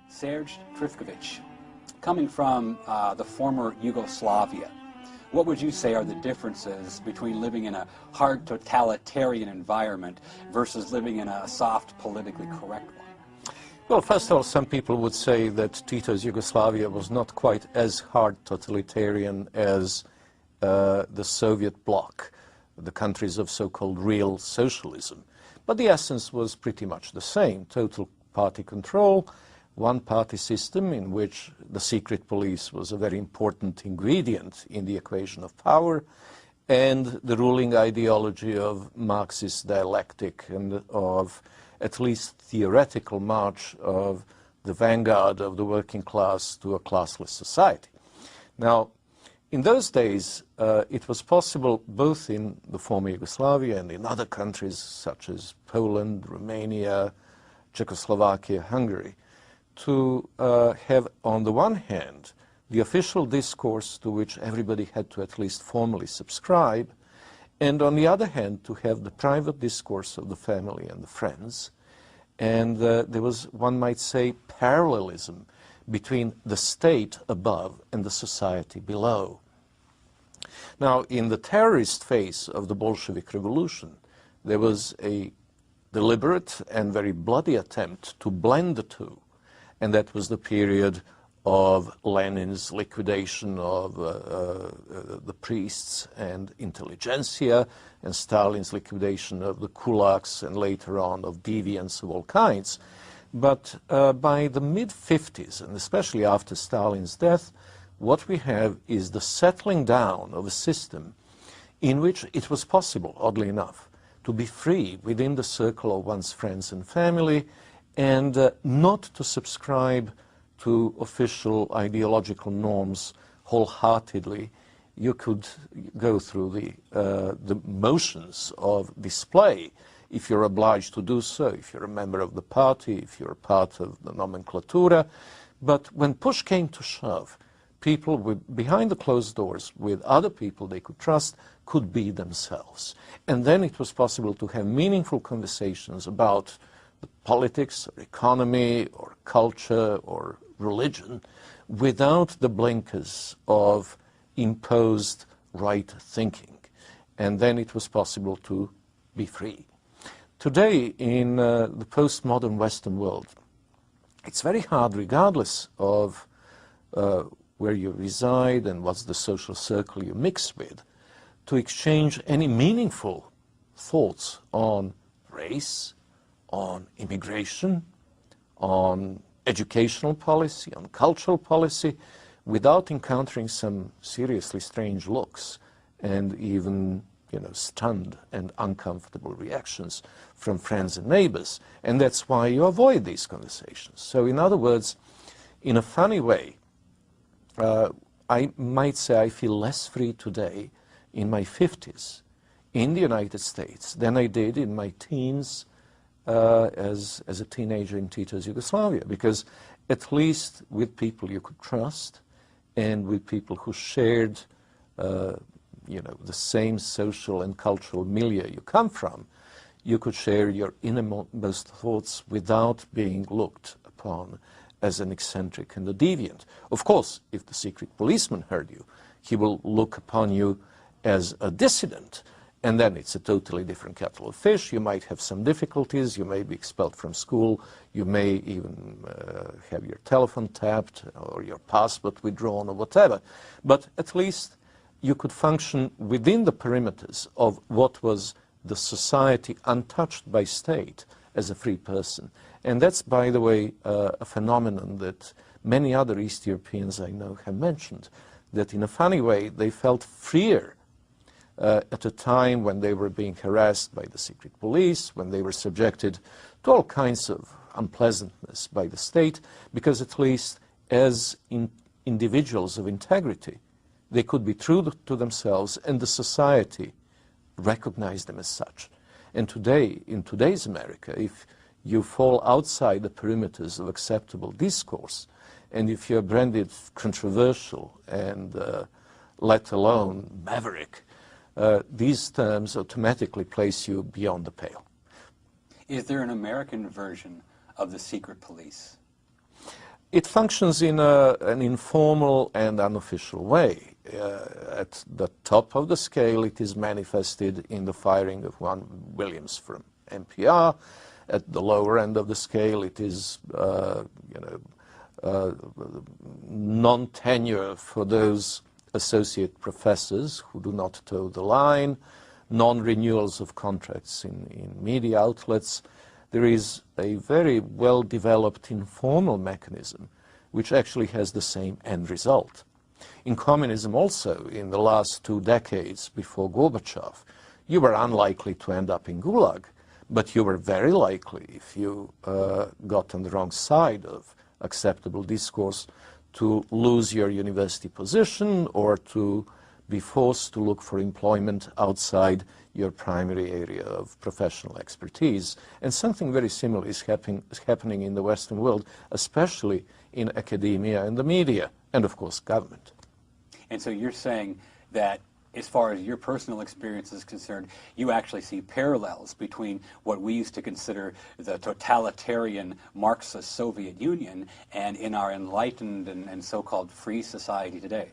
Serge Trifkovic, coming from the former Yugoslavia, what would you say are the differences between living in a hard totalitarian environment versus living in a soft, politically correct one? Well, first of all, some people would say that Tito's Yugoslavia was not quite as hard totalitarian as the Soviet bloc, the countries of so-called real socialism. But the essence was pretty much the same: total party control, one-party system in which the secret police was a very important ingredient in the equation of power, and the ruling ideology of Marxist dialectic and of at least theoretical march of the vanguard of the working class to a classless society. Now, in those days, it was possible both in the former Yugoslavia and in other countries such as Poland, Romania, Czechoslovakia, Hungary, to have, on the one hand, the official discourse to which everybody had to at least formally subscribe, and on the other hand, to have the private discourse of the family and the friends. And there was, one might say, parallelism between the state above and the society below. Now, in the terrorist phase of the Bolshevik Revolution, there was a deliberate and very bloody attempt to blend the two. And that was the period of Lenin's liquidation of the priests and intelligentsia, and Stalin's liquidation of the kulaks, and later on of deviants of all kinds. But by the mid-50s, and especially after Stalin's death, what we have is the settling down of a system in which it was possible, oddly enough, to be free within the circle of one's friends and family, and not to subscribe to official ideological norms wholeheartedly. You could go through the motions of display if you're obliged to do so, if you're a member of the party, if you're a part of the nomenclatura. But when push came to shove, people behind the closed doors with other people they could trust could be themselves. And then it was possible to have meaningful conversations about the politics or economy or culture or religion without the blinkers of imposed right thinking. And then it was possible to be free. Today, in the postmodern Western world, it's very hard, regardless of where you reside and what's the social circle you mix with, to exchange any meaningful thoughts on race, on immigration, on educational policy, on cultural policy, without encountering some seriously strange looks and even, stunned and uncomfortable reactions from friends and neighbors. And that's why you avoid these conversations. So in other words, in a funny way, I might say I feel less free today in my 50s in the United States than I did in my teens as a teenager in Tito's Yugoslavia, because at least with people you could trust and with people who shared the same social and cultural milieu you come from, you could share your innermost thoughts without being looked upon as an eccentric and a deviant. Of course, if the secret policeman heard you, he will look upon you as a dissident, and then it's a totally different kettle of fish. You might have some difficulties, you may be expelled from school, you may even have your telephone tapped or your passport withdrawn or whatever. But at least you could function within the perimeters of what was the society untouched by state as a free person. And that's, by the way, a phenomenon that many other East Europeans I know have mentioned, that in a funny way they felt freer at a time when they were being harassed by the secret police, when they were subjected to all kinds of unpleasantness by the state, because at least as individuals of integrity, they could be true to themselves and the society recognized them as such. And today, in today's America, if you fall outside the perimeters of acceptable discourse. And if you're branded controversial and let alone maverick, these terms automatically place you beyond the pale. Is there an American version of the secret police? It functions in an informal and unofficial way. At the top of the scale, it is manifested in the firing of Juan Williams from NPR. At the lower end of the scale, it is non-tenure for those associate professors who do not toe the line, non-renewals of contracts in media outlets. There is a very well-developed informal mechanism which actually has the same end result. In communism also, in the last 2 decades before Gorbachev, you were unlikely to end up in Gulag, but you were very likely, if you got on the wrong side of acceptable discourse, to lose your university position or to be forced to look for employment outside your primary area of professional expertise. And something very similar is happening in the Western world, especially in academia and the media, and of course government. And so you're saying that as far as your personal experience is concerned, you actually see parallels between what we used to consider the totalitarian Marxist Soviet Union and in our enlightened and so-called free society today.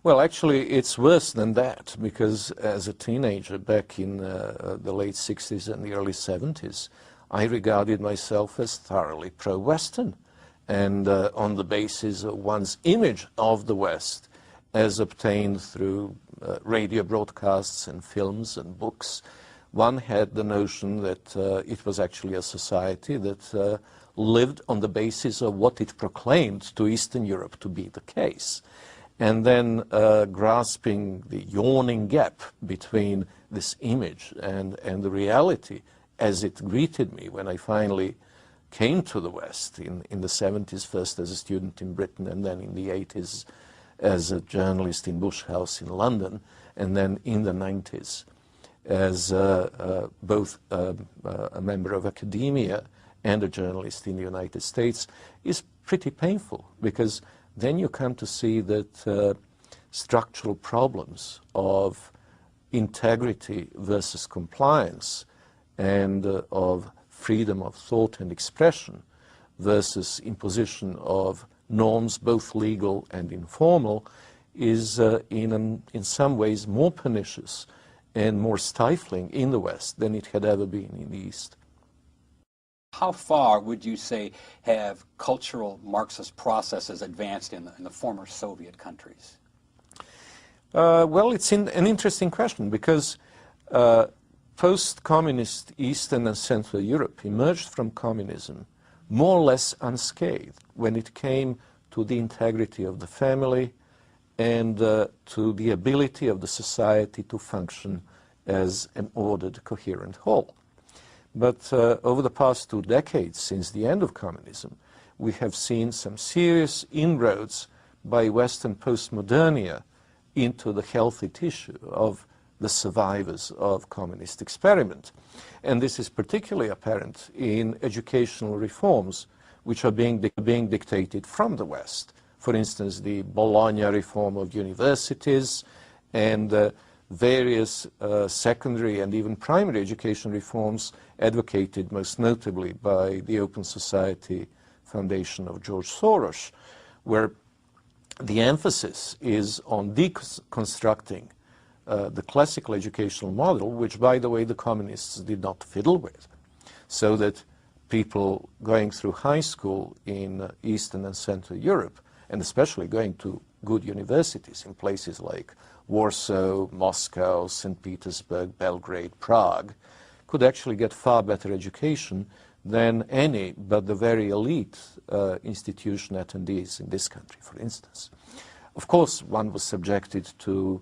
Well, actually, it's worse than that, because as a teenager back in the late 60s and the early 70s, I regarded myself as thoroughly pro-Western, and on the basis of one's image of the West as obtained through radio broadcasts and films and books, one had the notion that it was actually a society that lived on the basis of what it proclaimed to Eastern Europe to be the case. And then grasping the yawning gap between this image and the reality as it greeted me when I finally came to the West in the 70s, first as a student in Britain and then in the 80s as a journalist in Bush House in London, and then in the 90s as both a member of academia and a journalist in the United States, is pretty painful, because then you come to see that structural problems of integrity versus compliance and of freedom of thought and expression versus imposition of norms, both legal and informal, is in some ways more pernicious and more stifling in the West than it had ever been in the East. How far would you say have cultural Marxist processes advanced in the former Soviet countries? Well, it's an interesting question, because post-communist Eastern and Central Europe emerged from communism more or less unscathed when it came to the integrity of the family and to the ability of the society to function as an ordered, coherent whole. But over the past 2 decades, since the end of communism, we have seen some serious inroads by Western postmodernia into the healthy tissue of the survivors of communist experiment. And this is particularly apparent in educational reforms which are being dictated from the West. For instance, the Bologna reform of universities and various secondary and even primary education reforms advocated most notably by the Open Society Foundation of George Soros, where the emphasis is on deconstructing the classical educational model, which, by the way, the communists did not fiddle with, so that people going through high school in Eastern and Central Europe, and especially going to good universities in places like Warsaw, Moscow, St. Petersburg, Belgrade, Prague, could actually get far better education than any but the very elite institution attendees in this country, for instance. Of course, one was subjected to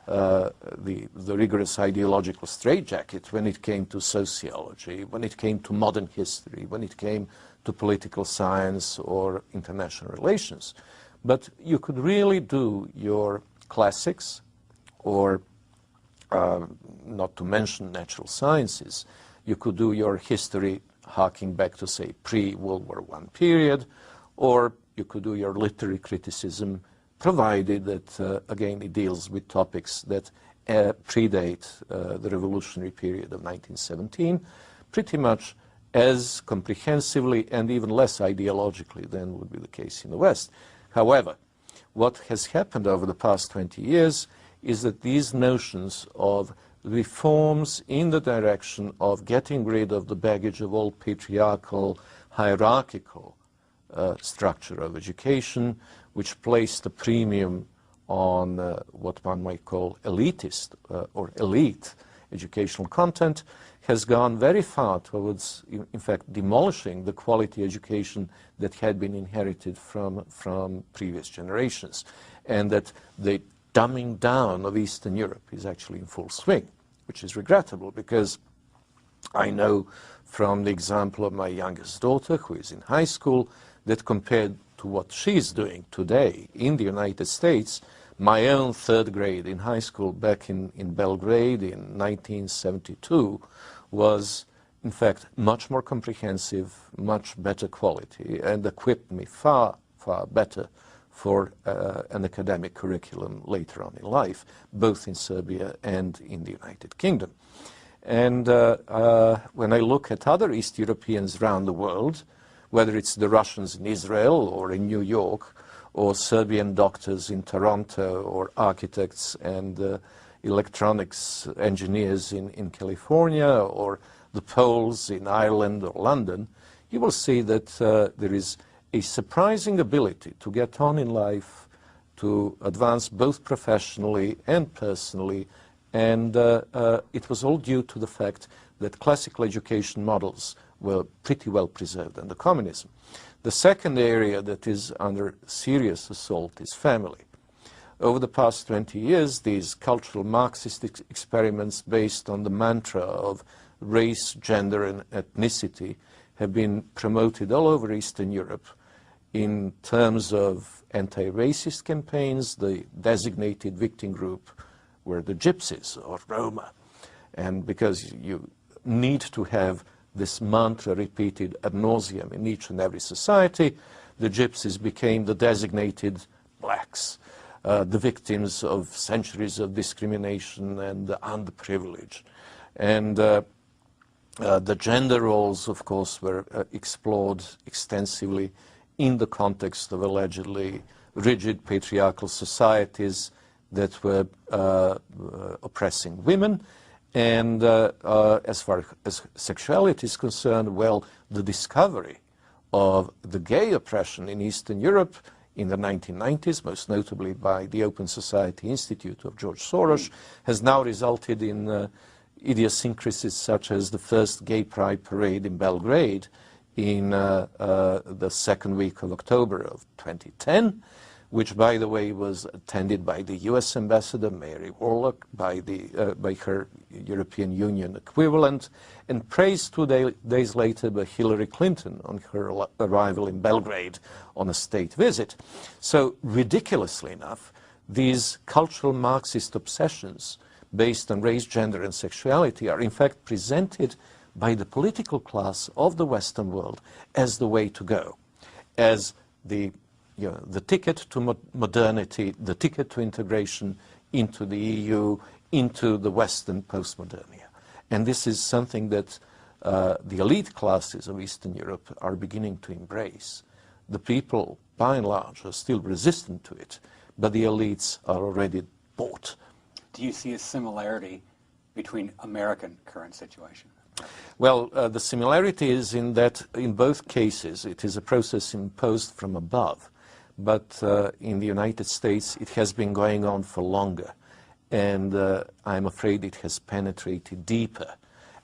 the rigorous ideological straitjacket when it came to sociology, when it came to modern history, when it came to political science or international relations. But you could really do your classics, or not to mention natural sciences. You could do your history harking back to, say, pre-World War I period, or you could do your literary criticism, provided that, again, it deals with topics that predate the revolutionary period of 1917, pretty much as comprehensively and even less ideologically than would be the case in the West. However, what has happened over the past 20 years is that these notions of reforms in the direction of getting rid of the baggage of old patriarchal, hierarchical structure of education, which placed a premium on what one might call elitist or elite educational content, has gone very far towards, in fact, demolishing the quality education that had been inherited from previous generations, and that the dumbing down of Eastern Europe is actually in full swing, which is regrettable, because I know from the example of my youngest daughter, who is in high school, that compared to what she's doing today in the United States, my own third grade in high school back in Belgrade in 1972 was, in fact, much more comprehensive, much better quality, and equipped me far, far better for an academic curriculum later on in life, both in Serbia and in the United Kingdom. And when I look at other East Europeans around the world, whether it's the Russians in Israel or in New York, or Serbian doctors in Toronto, or architects and electronics engineers in California, or the Poles in Ireland or London, you will see that there is a surprising ability to get on in life, to advance both professionally and personally, and it was all due to the fact that classical education models were pretty well preserved under communism. The second area that is under serious assault is family. Over the past 20 years, these cultural Marxist experiments based on the mantra of race, gender, and ethnicity have been promoted all over Eastern Europe in terms of anti-racist campaigns. The designated victim group were the Gypsies or Roma. And because you need to have this mantra repeated ad nauseum in each and every society, the Gypsies became the designated blacks, the victims of centuries of discrimination and the underprivileged. And the gender roles, of course, were explored extensively in the context of allegedly rigid patriarchal societies that were oppressing women. And as far as sexuality is concerned, well, the discovery of the gay oppression in Eastern Europe in the 1990s, most notably by the Open Society Institute of George Soros, has now resulted in idiosyncrasies such as the first gay pride parade in Belgrade in the second week of October of 2010, which, by the way, was attended by the U.S. Ambassador Mary Warlock, by her European Union equivalent, and praised 2 days later by Hillary Clinton on her arrival in Belgrade on a state visit. So, ridiculously enough, these cultural Marxist obsessions based on race, gender, and sexuality are in fact presented by the political class of the Western world as the way to go, as the ticket to modernity, the ticket to integration into the EU, into the Western postmodernia. And this is something that the elite classes of Eastern Europe are beginning to embrace. The people, by and large, are still resistant to it, but the elites are already bought. Do you see a similarity between American current situation? Well, the similarity is in that in both cases it is a process imposed from above. But in the United States, it has been going on for longer, and I'm afraid it has penetrated deeper.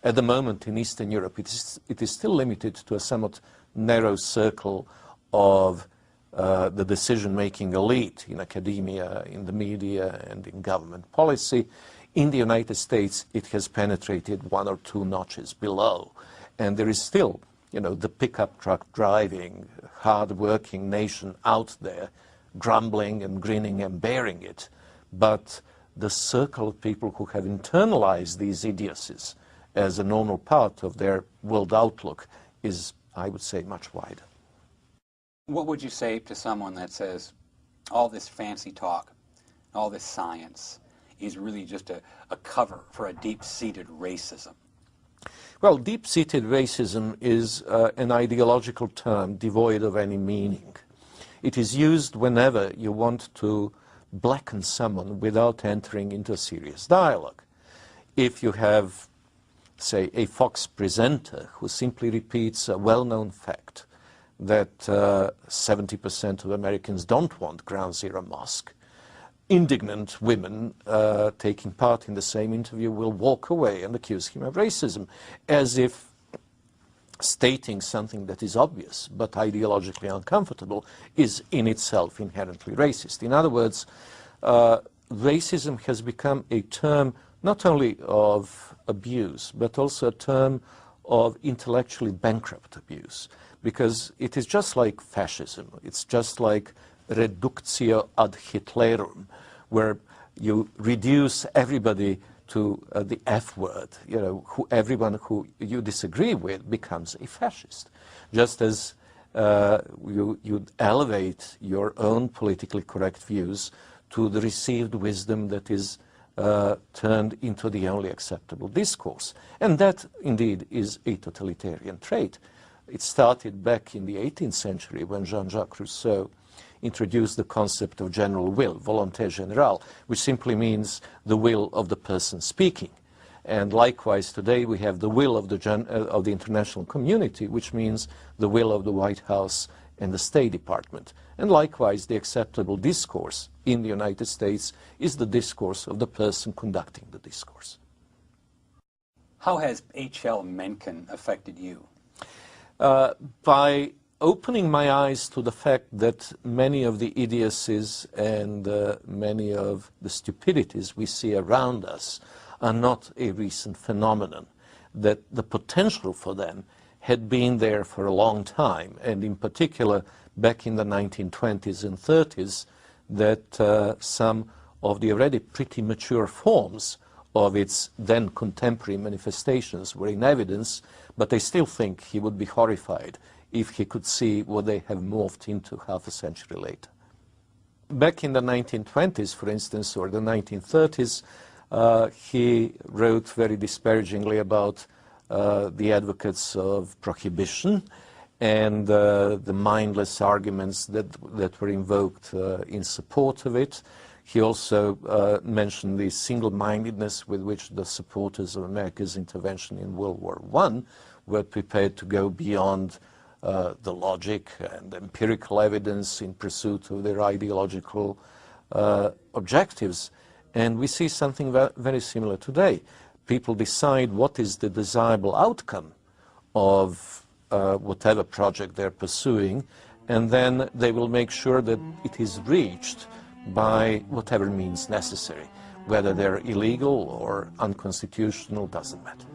At the moment, in Eastern Europe, it is still limited to a somewhat narrow circle of the decision-making elite in academia, in the media, and in government policy. In the United States, it has penetrated 1 or 2 notches below, and there is still the pickup truck driving, hard-working nation out there, grumbling and grinning and bearing it. But the circle of people who have internalized these idiocies as a normal part of their world outlook is, I would say, much wider. What would you say to someone that says all this fancy talk, all this science is really just a cover for a deep-seated racism? Well, deep-seated racism is an ideological term devoid of any meaning. It is used whenever you want to blacken someone without entering into a serious dialogue. If you have, say, a Fox presenter who simply repeats a well-known fact that 70% of Americans don't want Ground Zero mosque, indignant women taking part in the same interview will walk away and accuse him of racism, as if stating something that is obvious but ideologically uncomfortable is in itself inherently racist. In other words, racism has become a term not only of abuse, but also a term of intellectually bankrupt abuse, because it is just like fascism. It's just like reductio ad Hitlerum, where you reduce everybody to the F word. You know, everyone who you disagree with becomes a fascist. Just as you elevate your own politically correct views to the received wisdom that is turned into the only acceptable discourse. And that, indeed, is a totalitarian trait. It started back in the 18th century when Jean-Jacques Rousseau introduced the concept of general will, volonté générale, which simply means the will of the person speaking. And likewise, today we have the will of the international community, which means the will of the White House and the State Department. And likewise, the acceptable discourse in the United States is the discourse of the person conducting the discourse. How has H.L. Mencken affected you? By opening my eyes to the fact that many of the idiocies and many of the stupidities we see around us are not a recent phenomenon, that the potential for them had been there for a long time, and in particular back in the 1920s and 30s, that some of the already pretty mature forms of its then contemporary manifestations were in evidence, but I still think he would be horrified if he could see what they have morphed into half a century later. Back in the 1920s, for instance, or the 1930s, he wrote very disparagingly about the advocates of prohibition and the mindless arguments that were invoked in support of it. He also mentioned the single-mindedness with which the supporters of America's intervention in World War I were prepared to go beyond the logic and empirical evidence in pursuit of their ideological objectives. And we see something very similar today. People decide what is the desirable outcome of whatever project they're pursuing, and then they will make sure that it is reached by whatever means necessary. Whether they're illegal or unconstitutional doesn't matter.